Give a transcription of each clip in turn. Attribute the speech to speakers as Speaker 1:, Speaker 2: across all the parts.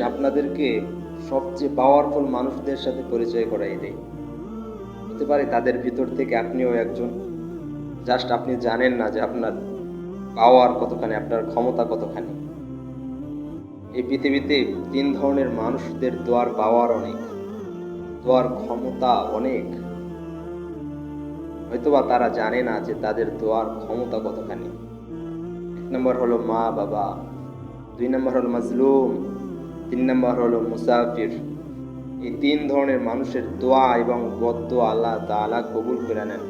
Speaker 1: আপনাদেরকে সবচেয়ে পাওয়ারফুল মানুষদের সাথে পরিচয় করাই দেয়। হতে পারে তাদের ভিতর থেকে আপনিও একজন। জাস্ট আপনি জানেন না যে আপনার পাওয়ার কতখানি, আপনার ক্ষমতা কতখানি। এই পৃথিবীতে 3 ধরনের মানুষদের দোয়ার পাওয়ার অনেক, দোয়ার ক্ষমতা অনেক। হয়তোবা তারা জানে না যে তাদের দোয়ার ক্ষমতা কতখানি। 1 নম্বর হলো মা বাবা, 2 নম্বর হলো মাজলুম, 3 নম্বর হলো মুসাফির। এই 3 ধরনের মানুষের দোয়া এবং বদদোয়া আল্লাহ তাআলা কবুল করে নেন।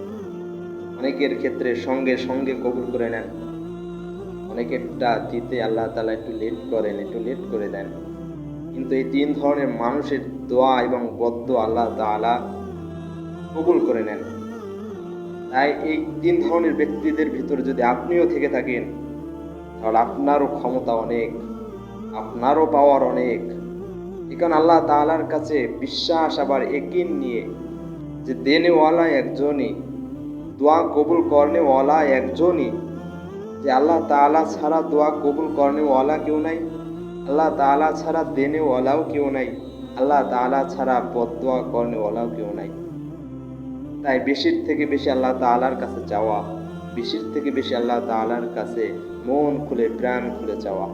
Speaker 1: অনেকের ক্ষেত্রে সঙ্গে সঙ্গে কবুল করে নেন, অনেকেরটা দিতে আল্লাহ তাআলা একটু লেট করেন, একটু লেট করে দেন। কিন্তু এই 3 ধরনের মানুষের দোয়া এবং বদদোয়া আল্লাহ তাআলা কবুল করে নেন। তাই এই 3 ধরনের ব্যক্তিদের ভিতরে যদি আপনিও থেকে থাকেন, তাহলে আপনারও ক্ষমতা অনেক, আপনারও পাওয়ার অনেক। কারণ আল্লাহ তাআলার কাছে বিশ্বাস আবার ইয়াকিন নিয়ে যে দেনেওয়ালা একজনই, দোয়া কবুল করনেওয়ালা একজনই, যে আল্লাহ তাআলা ছাড়া দোয়া কবুল করনেওয়ালা কেউ নাই, আল্লাহ তাআলা ছাড়া দেনেওয়ালাও কেউ নাই, আল্লাহ তাআলা ছাড়া বদদোয়া করনেওয়ালাও কেউ নাই। তাই বেশির থেকে বেশি আল্লাহ তাআলার কাছে চাওয়া, বেশির থেকে বেশি আল্লাহ তাআলার কাছে মন খুলে প্রাণ খুলে চাওয়া।